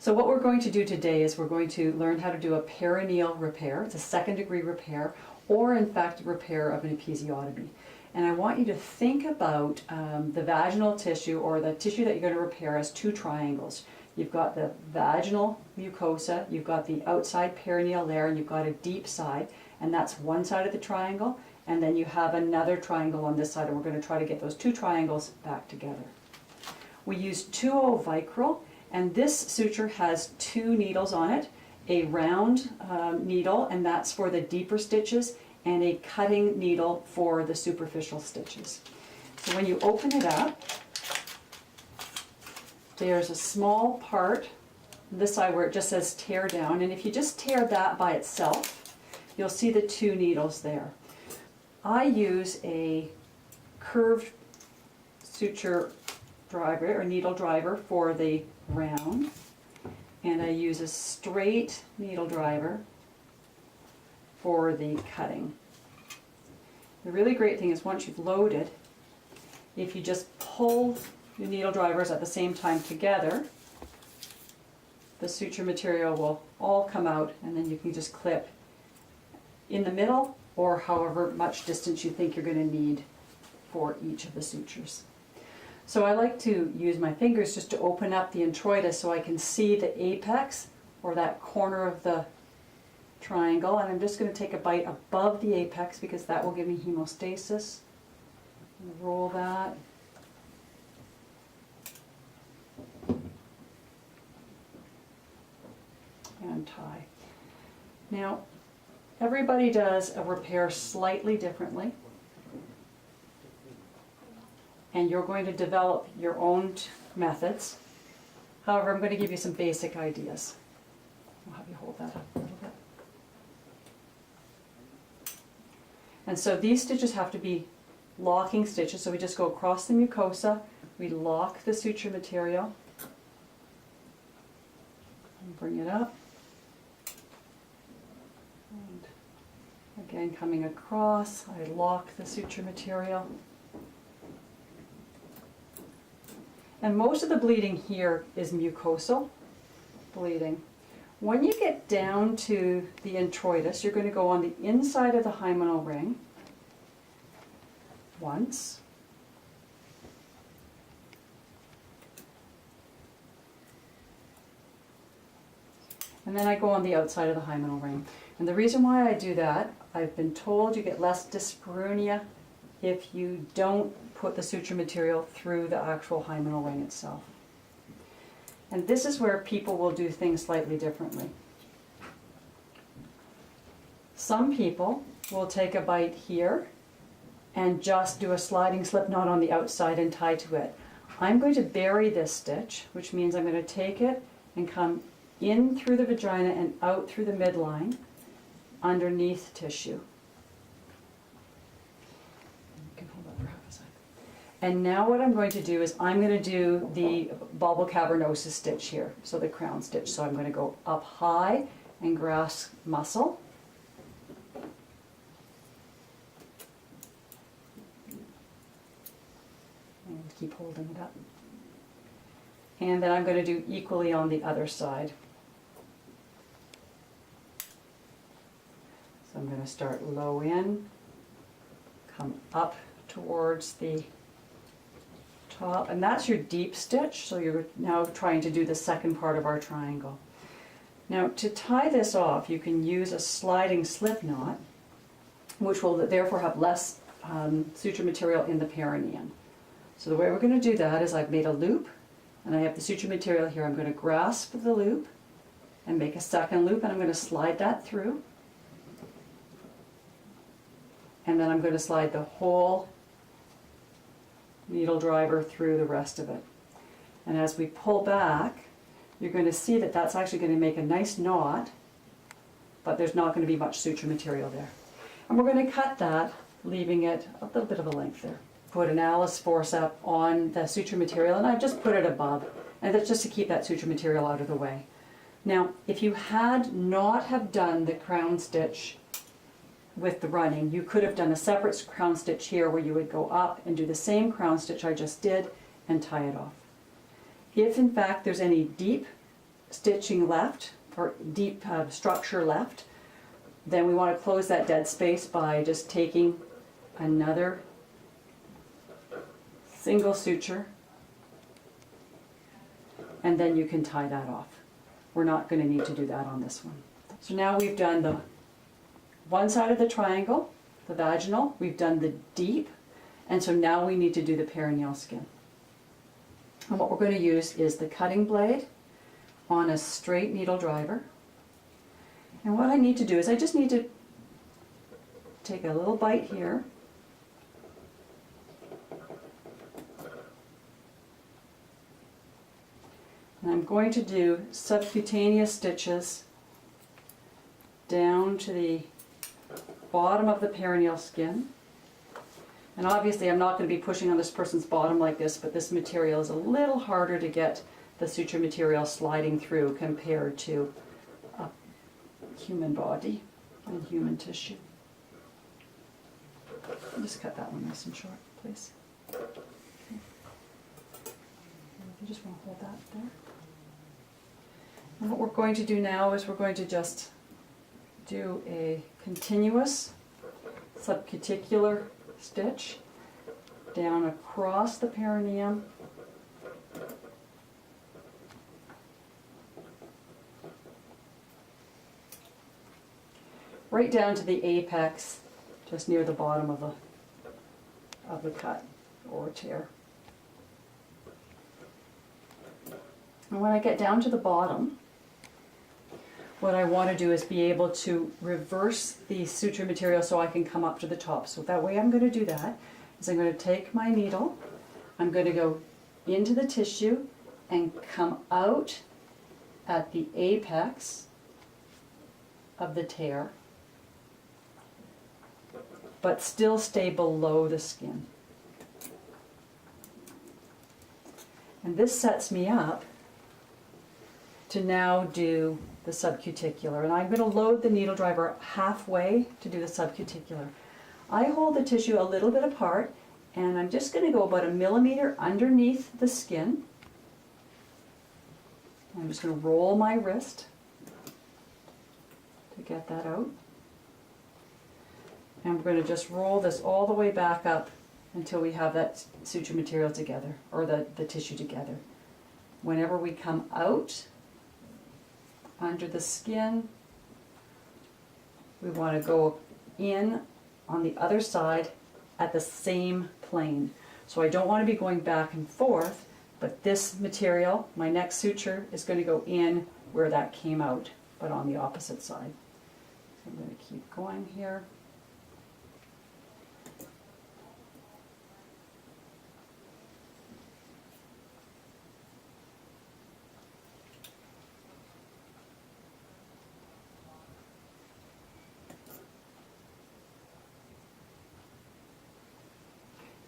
So what we're going to do today is we're going to learn how to do a perineal repair. It's a second-degree repair, or in fact repair of an episiotomy. And I want you to think about the vaginal tissue, or the tissue that you're going to repair, as two triangles. You've got the vaginal mucosa, you've got the outside perineal layer, and you've got a deep side, and that's one side of the triangle. And then you have another triangle on this side, and we're going to try to get those two triangles back together. We use 2O Vicryl, and this suture has two needles on it, a round needle, and that's for the deeper stitches, and a cutting needle for the superficial stitches. So when you open it up, there's a small part, this side where it just says tear down, and if you just tear that by itself, you'll see the two needles there. I use a curved suture driver or needle driver for the round, and I use a straight needle driver for the cutting. The really great thing is once you've loaded, if you just pull the needle drivers at the same time together, the suture material will all come out, and then you can just clip in the middle or however much distance you think you're going to need for each of the sutures. So I like to use my fingers just to open up the introitus so I can see the apex, or that corner of the triangle, and I'm just going to take a bite above the apex because that will give me hemostasis. Roll that. And tie. Now, everybody does a repair slightly differently, and you're going to develop your own methods. However, I'm going to give you some basic ideas. I'll have you hold that up a little bit. And so these stitches have to be locking stitches, so we just go across the mucosa, we lock the suture material, and bring it up. And again, coming across, I lock the suture material. And most of the bleeding here is mucosal bleeding. When you get down to the introitus, you're going to go on the inside of the hymenal ring once. And then I go on the outside of the hymenal ring. And the reason why I do that, I've been told you get less dyspareunia if you don't put the suture material through the actual hymenal ring itself. And this is where people will do things slightly differently. Some people will take a bite here and just do a sliding slip knot on the outside and tie to it. I'm going to bury this stitch, which means I'm going to take it and come in through the vagina and out through the midline underneath tissue. You can hold that for half a second. And now what I'm going to do is I'm going to do the bulbar cavernosus stitch here, so the crown stitch. So I'm going to go up high and grasp muscle. And keep holding it up. And then I'm going to do equally on the other side. So I'm going to start low in, come up towards the top, and that's your deep stitch. So you're now trying to do the second part of our triangle. Now to tie this off, you can use a sliding slip knot, which will therefore have less suture material in the perineum. So the way we're going to do that is I've made a loop, and I have the suture material here. I'm going to grasp the loop and make a second loop, and I'm going to slide that through. And then I'm going to slide the whole needle driver through the rest of it. And as we pull back, you're going to see that that's actually going to make a nice knot, but there's not going to be much suture material there. And we're going to cut that, leaving it a little bit of a length there. Put an Alice forceps on the suture material, and I've just put it above, and that's just to keep that suture material out of the way. Now, if you had not have done the crown stitch with the running, you could have done a separate crown stitch here where you would go up and do the same crown stitch I just did and tie it off. If in fact there's any deep stitching left, or deep structure left, then we want to close that dead space by just taking another single suture, and then you can tie that off. We're not going to need to do that on this one. So now we've done the one side of the triangle, the vaginal, we've done the deep, and so now we need to do the perineal skin. And what we're going to use is the cutting blade on a straight needle driver. And what I need to do is I just need to take a little bite here. And I'm going to do subcutaneous stitches down to the bottom of the perineal skin. And obviously I'm not going to be pushing on this person's bottom like this, but this material is a little harder to get the suture material sliding through compared to a human body and human tissue. Just cut that one nice and short, please. Okay. You just want to hold that there. And what we're going to do now is we're going to just do a continuous subcuticular stitch down across the perineum, right down to the apex, just near the bottom of the cut or tear. And when I get down to the bottom, what I want to do is be able to reverse the suture material so I can come up to the top. So that way I'm going to do that is I'm going to take my needle, I'm going to go into the tissue and come out at the apex of the tear, but still stay below the skin. And this sets me up to now do the subcuticular. And I'm going to load the needle driver halfway to do the subcuticular. I hold the tissue a little bit apart, and I'm just going to go about 1 millimeter underneath the skin. I'm just going to roll my wrist to get that out. And we're going to just roll this all the way back up until we have that suture material together, or the tissue together. Whenever we come out under the skin, we want to go in on the other side at the same plane. So I don't want to be going back and forth, but this material, my next suture, is going to go in where that came out, but on the opposite side. So I'm going to keep going here.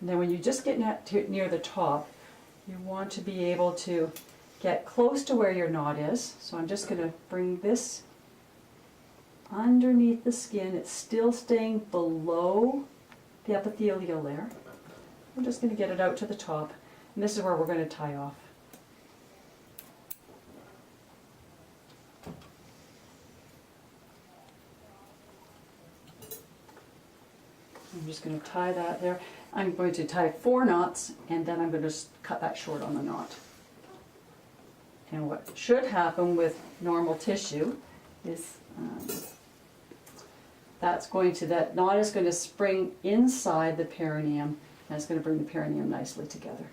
And then when you just get near the top, you want to be able to get close to where your knot is. So I'm just going to bring this underneath the skin. It's still staying below the epithelial layer. I'm just going to get it out to the top. And this is where we're going to tie off. I'm just going to tie that there. I'm going to tie 4 knots, and then I'm going to cut that short on the knot. And what should happen with normal tissue is that knot is going to spring inside the perineum, and it's going to bring the perineum nicely together.